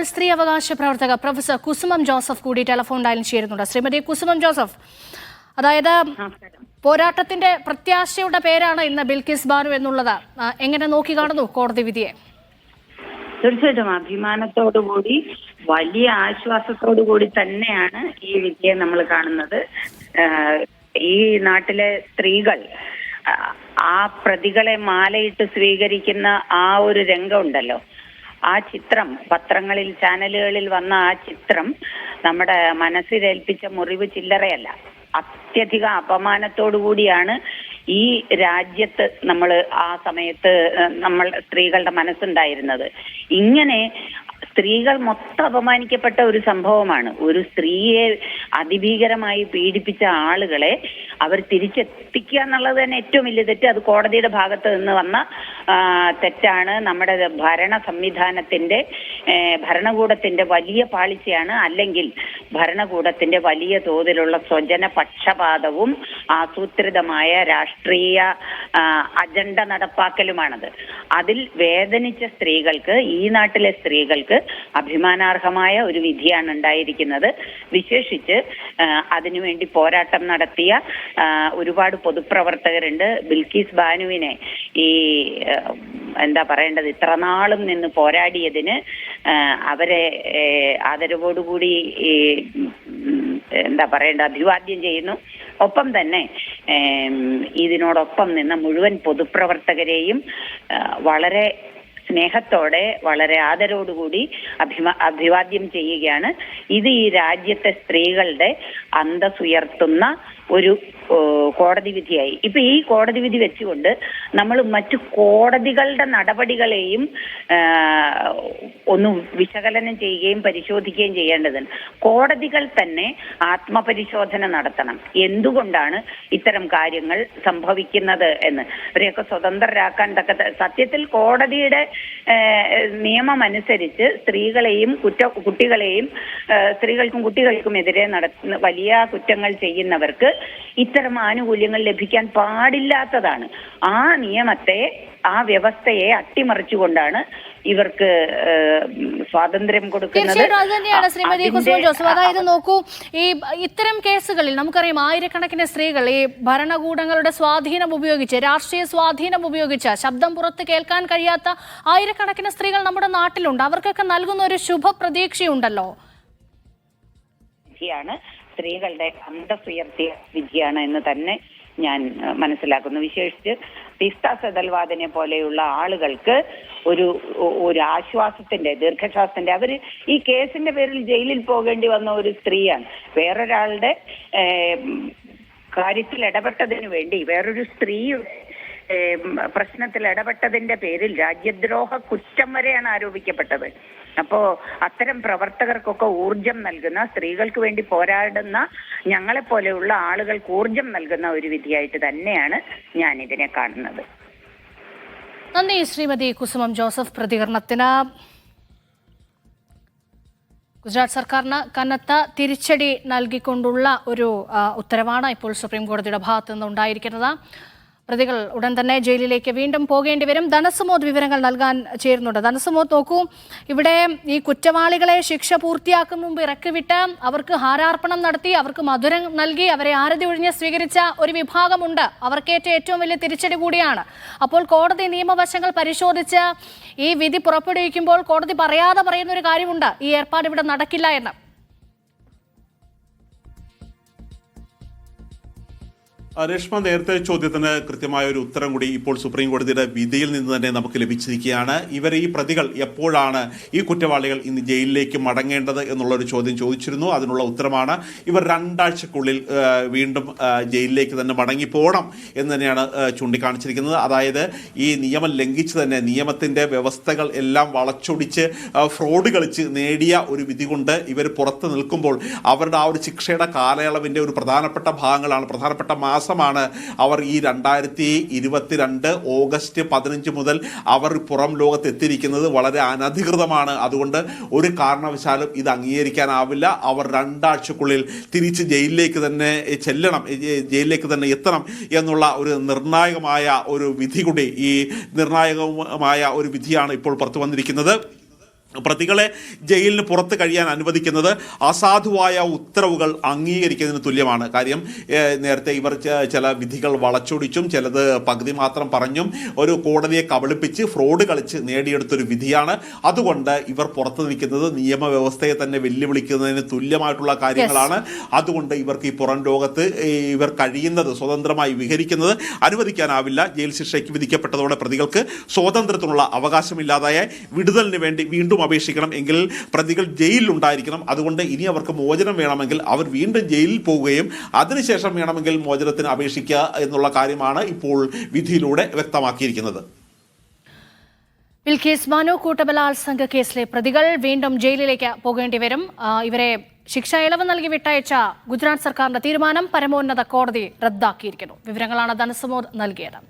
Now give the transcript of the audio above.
സ്ത്രീ അവകാശ പ്രവർത്തക പ്രൊഫസർ കുസുമം ജോസഫ് കൂടി ടെലിഫോൺ ലൈനിൽ ചേരുന്നുണ്ട്. ശ്രീമതി കുസുമം ജോസഫ്, അതായത് പോരാട്ടത്തിന്റെ പ്രത്യാശയുടെ പേരാണ് ഇന്ന് ബിൽക്കിസ് ബാനു എന്നുള്ളത്. എങ്ങനെ നോക്കിക്കാണുന്നു കോടതി വിധിയെ? തീർച്ചയായിട്ടും അഭിമാനത്തോടുകൂടി വലിയ ആശ്വാസത്തോടുകൂടി തന്നെയാണ് ഈ വിധിയെ നമ്മൾ കാണുന്നത്. ഈ നാട്ടിലെ സ്ത്രീകൾ ആ പ്രതികളെ മാലയിട്ട് സ്വീകരിക്കുന്ന ആ ഒരു രംഗമുണ്ടല്ലോ, ആ ചിത്രം പത്രങ്ങളിൽ ചാനലുകളിൽ വന്ന ആ ചിത്രം നമ്മുടെ മനസ്സിലേൽപ്പിച്ച മുറിവ് ചില്ലറയല്ല. അത്യധികം അപമാനത്തോടു കൂടിയാണ് ഈ രാജ്യത്ത് നമ്മൾ ആ സമയത്ത് നമ്മൾ സ്ത്രീകളുടെ മനസ്സുണ്ടായിരുന്നത്. ഇങ്ങനെ സ്ത്രീകൾ മൊത്തം അപമാനിക്കപ്പെട്ട ഒരു സംഭവമാണ്. ഒരു സ്ത്രീയെ അതിഭീകരമായി പീഡിപ്പിച്ച ആളുകളെ അവർ തിരിച്ചെത്തിക്കുക എന്നുള്ളത് തന്നെ ഏറ്റവും വലിയ തെറ്റ്. അത് കോടതിയുടെ ഭാഗത്ത് നിന്ന് വന്ന തെറ്റാണ്. നമ്മുടെ ഭരണ സംവിധാനത്തിന്റെ ഭരണകൂടത്തിന്റെ വലിയ പാളിച്ചയാണ്. അല്ലെങ്കിൽ ഭരണകൂടത്തിന്റെ വലിയ തോതിലുള്ള സ്വജന പക്ഷപാതവും ആസൂത്രിതമായ രാഷ്ട്രീയ അജണ്ട നടപ്പാക്കലുമാണത്. അതിൽ വേദനിച്ച സ്ത്രീകൾക്ക്, ഈ നാട്ടിലെ സ്ത്രീകൾക്ക് അഭിമാനാർഹമായ ഒരു വിധിയാണ് ഉണ്ടായിരിക്കുന്നത്. വിശേഷിച്ച് അതിനുവേണ്ടി പോരാട്ടം നടത്തിയ ഒരുപാട് പൊതുപ്രവർത്തകരുണ്ട്. ബിൽക്കിസ് ബാനുവിനെ ഈ എന്താ പറയേണ്ടത്, ഇത്ര നാളും നിന്ന് പോരാടിയതിന് അവരെ ആദരവോടുകൂടി എന്താ പറയേണ്ട അഭിവാദ്യം ചെയ്യുന്നു. ഒപ്പം തന്നെ ഇതിനോടൊപ്പം നിന്ന മുഴുവൻ പൊതുപ്രവർത്തകരെയും വളരെ സ്നേഹത്തോടെ, വളരെ ആദരവോടുകൂടി അഭിവാദ്യം ചെയ്യുകയാണ്. ഇത് ഈ രാജ്യത്തെ സ്ത്രീകളുടെ അന്തസ്സുയർത്തുന്ന ഒരു കോടതി വിധിയായി. ഇപ്പൊ ഈ കോടതി വിധി വെച്ചുകൊണ്ട് നമ്മൾ മറ്റു കോടതികളുടെ നടപടികളെയും ഒന്ന് വിശകലനം ചെയ്യുകയും പരിശോധിക്കുകയും ചെയ്യേണ്ടതുണ്ട്. കോടതികൾ തന്നെ ആത്മപരിശോധന നടത്തണം. എന്തുകൊണ്ടാണ് ഇത്തരം കാര്യങ്ങൾ സംഭവിക്കുന്നത് എന്ന്. അവരെയൊക്കെ സ്വതന്ത്രരാക്കാൻ തക്ക സത്യത്തിൽ കോടതിയുടെ നിയമം അനുസരിച്ച് സ്ത്രീകളെയും കുട്ടികളെയും സ്ത്രീകൾക്കും കുട്ടികൾക്കുമെതിരെ നടത്തുന്ന വലിയ കുറ്റങ്ങൾ ചെയ്യുന്നവർക്ക് ഇത്തരം ആനുകൂല്യങ്ങൾ ലഭിക്കാൻ പാടില്ലാത്തതാണ്. ആ നിയമത്തെ, ആ വ്യവസ്ഥയെ അട്ടിമറിച്ചുകൊണ്ടാണ് ഇവർക്ക് സ്വാതന്ത്ര്യം കൊടുക്കുന്നത്. തീർച്ചയായിട്ടും അത് തന്നെയാണ് ശ്രീമതി കുസുമം ജോസഫ്. അതായത് നോക്കൂ, ഈ ഇത്തരം കേസുകളിൽ നമുക്കറിയാം ആയിരക്കണക്കിന് സ്ത്രീകൾ ഈ ഭരണകൂടങ്ങളുടെ സ്വാധീനം ഉപയോഗിച്ച്, രാഷ്ട്രീയ സ്വാധീനം ഉപയോഗിച്ച് ശബ്ദം പുറത്ത് കേൾക്കാൻ കഴിയാത്ത ആയിരക്കണക്കിന് സ്ത്രീകൾ നമ്മുടെ നാട്ടിലുണ്ട്. അവർക്കൊക്കെ നൽകുന്ന ഒരു ശുഭ പ്രതീക്ഷയുണ്ടല്ലോ. സ്ത്രീകളുടെ അന്തസ്സുയർത്തിയ വിധിയാണ് എന്ന് തന്നെ ഞാൻ മനസ്സിലാക്കുന്നു. വിശേഷിച്ച് പിസ്ത സെതൽവാദിനെ പോലെയുള്ള ആളുകൾക്ക് ഒരു ആശ്വാസത്തിന്റെ, ദീർഘശ്വാസത്തിന്റെ, അവര് ഈ കേസിന്റെ പേരിൽ ജയിലിൽ പോകേണ്ടി വന്ന ഒരു സ്ത്രീയാണ്. വേറൊരാളുടെ കാര്യത്തിൽ ഇടപെട്ടതിന് വേണ്ടി, വേറൊരു സ്ത്രീയുടെ പ്രശ്നത്തിൽ ഇടപെട്ടതിന്റെ പേരിൽ രാജ്യദ്രോഹ കുറ്റം വരെയാണ് ആരോപിക്കപ്പെട്ടത്. അപ്പോ അത്തരം പ്രവർത്തകർക്കൊക്കെ ഊർജം നൽകുന്ന, സ്ത്രീകൾക്ക് വേണ്ടി പോരാടുന്ന ഞങ്ങളെ പോലെയുള്ള ആളുകൾക്ക് ഊർജം നൽകുന്ന ഒരു വിധിയായിട്ട് തന്നെയാണ് ഞാൻ ഇതിനെ കാണുന്നത്. നന്ദി ശ്രീമതി കുസുമം ജോസഫ് പ്രതികരണത്തിന്. ഗുജറാത്ത് സർക്കാരിന് കനത്ത തിരിച്ചടി നൽകിക്കൊണ്ടുള്ള ഒരു ഉത്തരവാണ് ഇപ്പോൾ സുപ്രീം കോടതിയുടെ ഭാഗത്തു നിന്ന് ഉണ്ടായിരിക്കുന്നത്. പ്രതികൾ ഉടൻ തന്നെ ജയിലിലേക്ക് വീണ്ടും പോകേണ്ടി വരും. ധനസുമോദ് വിവരങ്ങൾ നൽകാൻ ചേരുന്നുണ്ട്. ധനസുമോദ്, നോക്കൂ, ഇവിടെ ഈ കുറ്റവാളികളെ ശിക്ഷ പൂർത്തിയാക്കും മുമ്പ് ഇറക്കിവിട്ട് അവർക്ക് ഹാരാർപ്പണം നടത്തി, അവർക്ക് മധുരം നൽകി, അവരെ ആരതി ഒഴിഞ്ഞ് സ്വീകരിച്ച ഒരു വിഭാഗമുണ്ട്. അവർക്കേറ്റ ഏറ്റവും വലിയ തിരിച്ചടി കൂടിയാണ്. അപ്പോൾ കോടതി നിയമവശങ്ങൾ പരിശോധിച്ച് ഈ വിധി പുറപ്പെടുവിക്കുമ്പോൾ കോടതി പറയാതെ പറയുന്ന ഒരു കാര്യമുണ്ട്, ഈ ഏർപ്പാട് ഇവിടെ നടക്കില്ല എന്ന്. രേഷ്മ, നേരത്തെ ചോദ്യത്തിന് കൃത്യമായ ഒരു ഉത്തരം കൂടി ഇപ്പോൾ സുപ്രീം കോടതിയുടെ വിധിയിൽ നിന്ന് തന്നെ നമുക്ക് ലഭിച്ചിരിക്കുകയാണ്. ഈ പ്രതികൾ എപ്പോഴാണ്, ഈ കുറ്റവാളികൾ ഇന്ന് ജയിലിലേക്ക് മടങ്ങേണ്ടത് എന്നുള്ളൊരു ചോദ്യം ചോദിച്ചിരുന്നു. അതിനുള്ള ഉത്തരമാണ് ഇവർ 2 ആഴ്ചക്കുള്ളിൽ വീണ്ടും ജയിലിലേക്ക് തന്നെ മടങ്ങിപ്പോകണം എന്ന് തന്നെയാണ് ചൂണ്ടിക്കാണിച്ചിരിക്കുന്നത്. അതായത് ഈ നിയമം ലംഘിച്ച് തന്നെ, നിയമത്തിൻ്റെ വ്യവസ്ഥകൾ എല്ലാം വളച്ചൊടിച്ച് ഫ്രോഡ് കളിച്ച് നേടിയ ഒരു വിധി കൊണ്ട് ഇവർ പുറത്ത് നിൽക്കുമ്പോൾ അവരുടെ ആ ഒരു ശിക്ഷയുടെ കാലയളവിൻ്റെ ഒരു പ്രധാനപ്പെട്ട ഭാഗങ്ങളാണ്, പ്രധാനപ്പെട്ട മാസമാണ് അവർ ഈ 2022 ഓഗസ്റ്റ് 15 മുതൽ അവർ പുറം ലോകത്ത് എത്തിയിരിക്കുന്നത്. വളരെ അനധികൃതമാണ്. അതുകൊണ്ട് ഒരു കാരണവശാലും ഇത് അംഗീകരിക്കാനാവില്ല. അവർ 2 ആഴ്ചക്കുള്ളിൽ തിരിച്ച് ജയിലിലേക്ക് തന്നെ ചെല്ലണം, ജയിലിലേക്ക് തന്നെ എത്തണം എന്നുള്ള ഒരു നിർണായകമായ ഒരു വിധി കൂടി, ഈ നിർണായകമായ ഒരു വിധിയാണ് ഇപ്പോൾ പുറത്തു വന്നിരിക്കുന്നത്. പ്രതികളെ ജയിലിന് പുറത്ത് കഴിയാൻ അനുവദിക്കുന്നത് അസാധുവായ ഉത്തരവുകൾ അംഗീകരിക്കുന്നതിന് തുല്യമാണ്. കാര്യം നേരത്തെ ഇവർ ചില വിധികൾ വളച്ചൊടിച്ചും ചിലത് പകുതി മാത്രം പറഞ്ഞും ഒരു കോടതിയെ കബളിപ്പിച്ച് ഫ്രോഡ് കളിച്ച് നേടിയെടുത്തൊരു വിധിയാണ്. അതുകൊണ്ട് ഇവർ പുറത്തു നിൽക്കുന്നത് നിയമവ്യവസ്ഥയെ തന്നെ വെല്ലുവിളിക്കുന്നതിന് തുല്യമായിട്ടുള്ള കാര്യങ്ങളാണ്. അതുകൊണ്ട് ഇവർക്ക് ഈ പുറം ലോകത്ത് ഇവർ കഴിയുന്നത് സ്വതന്ത്രമായി വിഹരിക്കുന്നത് അനുവദിക്കാനാവില്ല. ജയിൽ ശിക്ഷയ്ക്ക് വിധിക്കപ്പെട്ടതോടെ പ്രതികൾക്ക് സ്വാതന്ത്ര്യത്തിനുള്ള അവകാശമില്ലാതായ വിടുതലിന് വേണ്ടി വീണ്ടും അപേക്ഷിക്കണം. എങ്കിൽ പ്രതികൾ ജയിലിലുണ്ടായിരിക്കണം. അതുകൊണ്ട് ഇനി അവർക്ക് മോചനം വേണമെങ്കിൽ അവർ വീണ്ടും ജയിലിൽ പോവുകയും അതിനുശേഷം വേണമെങ്കിൽ മോചനത്തിന് അപേക്ഷിക്കുക എന്നുള്ള കാര്യമാണ് ഇപ്പോൾ വിധിയിലൂടെ വ്യക്തമാക്കിയിരിക്കുന്നത്. ബിൽക്കീസ് ബാനു, കൂട്ടബലാത്സംഗ കേസിലെ പ്രതികൾ വീണ്ടും ജയിലിലേക്ക് പോകേണ്ടി വരും. ഇവരെ ശിക്ഷ ഇളവ് നൽകി വിട്ടയച്ച ഗുജറാത്ത് സർക്കാരിന്റെ തീരുമാനം പരമോന്നത കോടതി റദ്ദാക്കിയിരിക്കുന്നു. വിവരങ്ങളാണ് ധനസുമോദ് നൽകിയത്.